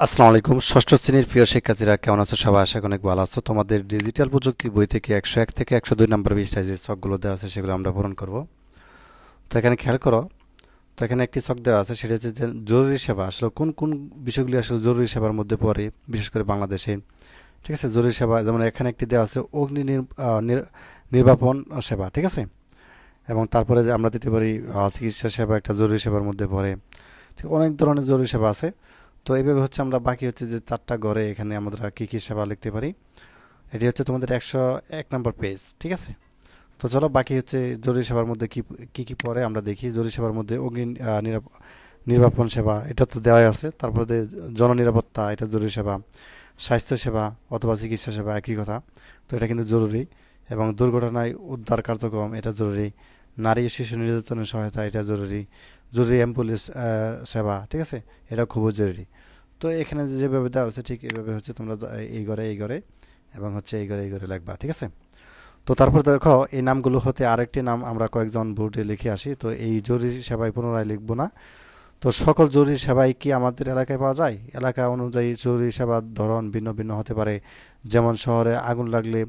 আসসালামু আলাইকুম। ষষ্ঠ শ্রেণীর প্রিয় শিক্ষার্থীরা কেমন আছো? সবাই আশা করি অনেক ভালো আছো। তোমাদের ডিজিটাল প্রযুক্তি বই থেকে 101 থেকে 102 নম্বর পৃষ্ঠায় যে ছকগুলো দেওয়া আছে সেগুলো আমরা পূরণ করব। তো এখানে খেয়াল করো, তো এখানে একটি ছক দেওয়া আছে, সেটা হচ্ছে যে জরুরি সেবা আসলে কোন কোন বিষয়গুলি আসলে জরুরি সেবার মধ্যে পড়ে, বিশেষ করে বাংলাদেশে। ঠিক আছে, জরুরি সেবা যেমন এখানে একটি দেওয়া আছে অগ্নি নির্বাপন সেবা। ঠিক আছে, এবং তারপরে যে আমরা দিতে পারি চিকিৎসা সেবা একটা জরুরি সেবার মধ্যে পড়ে। ঠিক, অনেক ধরনের জরুরি সেবা আছে। তো এইভাবে হচ্ছে আমরা বাকি হচ্ছে যে চারটা ঘরে এখানে আমরা কী কী সেবা লিখতে পারি। এটি হচ্ছে তোমাদের 101 নম্বর পেজ। ঠিক আছে, তো চলো বাকি হচ্ছে জরুরি সেবার মধ্যে কি কি কি পড়ে আমরা দেখি। জরুরি সেবার মধ্যে অগ্নি নির্বাপন সেবা, এটা তো দেওয়াই আছে। তারপরে জননিরাপত্তা, এটা জরুরি সেবা। স্বাস্থ্য সেবা অথবা চিকিৎসা সেবা একই কথা, তো এটা কিন্তু জরুরি। এবং দুর্ঘটনায় উদ্ধার কার্যক্রম, এটা জরুরি। নারী ও শিশু নির্যাতনের সহায়তা, এটা জরুরি। জরুরি অ্যাম্বুলেন্স সেবা, ঠিক আছে, এটা খুবই জরুরি। তো এখানে যেভাবে দেওয়া হচ্ছে ঠিক এইভাবে হচ্ছে তোমরা এই ঘরে এবং হচ্ছে এই ঘরে লিখবা। ঠিক আছে, তো তারপর দেখো এই নামগুলো হতে আরেকটি নাম আমরা কয়েকজন বোর্ডে লিখে আসি। তো এই জরুরি সেবায় পুনরায় লিখবো না। তো সকল জরুরি সেবাই কি আমাদের এলাকায় পাওয়া যায়? এলাকা অনুযায়ী জরুরি সেবার ধরন ভিন্ন ভিন্ন হতে পারে। যেমন শহরে আগুন লাগলে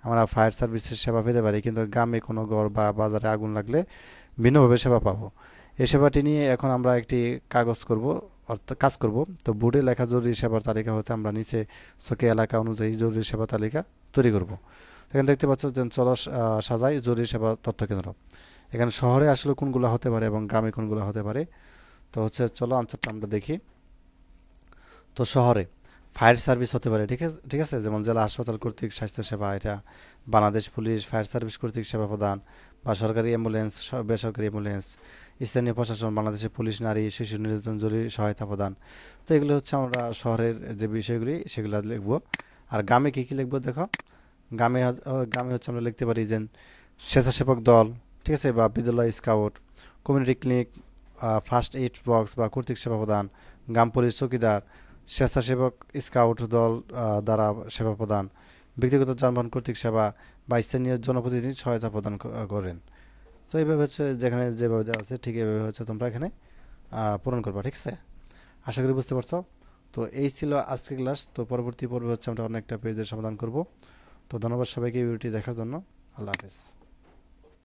আমরা ফায়ার সার্ভিসের সেবা পেতে পারি, কিন্তু গ্রামে কোনো ঘর বা বাজারে আগুন লাগলে ভিন্নভাবে সেবা পাবো। এই সেবাটি নিয়ে এখন আমরা একটি কাগজ করব, অর্থাৎ কাজ করব। তো বোর্ডে লেখা জরুরি সেবার তালিকা হতে আমরা নিচে চোখে এলাকা অনুযায়ী জরুরি সেবা তালিকা তৈরি করব। এখানে দেখতে পাচ্ছ যে চলো সাজাই জরুরি সেবা তথ্য কেন্দ্র। এখানে শহরে আসলে কোনগুলো হতে পারে এবং গ্রামে কোনগুলো হতে পারে। তো হচ্ছে চলো আনসারটা আমরা দেখি। তো শহরে ফায়ার সার্ভিস হতে পারে, ঠিক আছে, যেমন জেলা হাসপাতাল কর্তৃক স্বাস্থ্যসেবা, এটা বাংলাদেশ পুলিশ ফায়ার সার্ভিস কর্তৃক সেবা প্রদান, বা সরকারি অ্যাম্বুলেন্স, বেসরকারি অ্যাম্বুলেন্স, স্থানীয় প্রশাসন, বাংলাদেশের পুলিশ নারী শিশু নির্যাতন জরুরি সহায়তা প্রদান। তো এগুলো হচ্ছে আমরা শহরের যে বিষয়গুলি সেগুলো লিখবো। আর গ্রামে কী কী লিখবো দেখো। গ্রামে হচ্ছে আমরা লিখতে পারি যে স্বেচ্ছাসেবক দল, ঠিক আছে, বা বিদ্যালয় scout, community clinic, first aid box বা কর্তৃক সেবা প্রদান, গ্রাম পুলিশ চৌকিদার, স্বেচ্ছাসেবক স্কাউট দল দ্বারা সেবা প্রদান, ব্যক্তিগত যানবাহন কর্তৃক সেবা, বা স্থানীয় জনপ্রতিনিধি সহায়তা প্রদান করেন। তো এইভাবে হচ্ছে যেখানে যেভাবে দেওয়া আছে ঠিক এইভাবে হচ্ছে তোমরা এখানে পূরণ করবা। ঠিক আছে, আশা করি বুঝতে পারছো। তো এই ছিল আজকের ক্লাস। তো পরবর্তী পর্বে হচ্ছে আমরা অনেকটা পেজের সমাধান করব। তো ধন্যবাদ সবাইকে এই ভিডিওটি দেখার জন্য। আল্লাহ হাফেজ।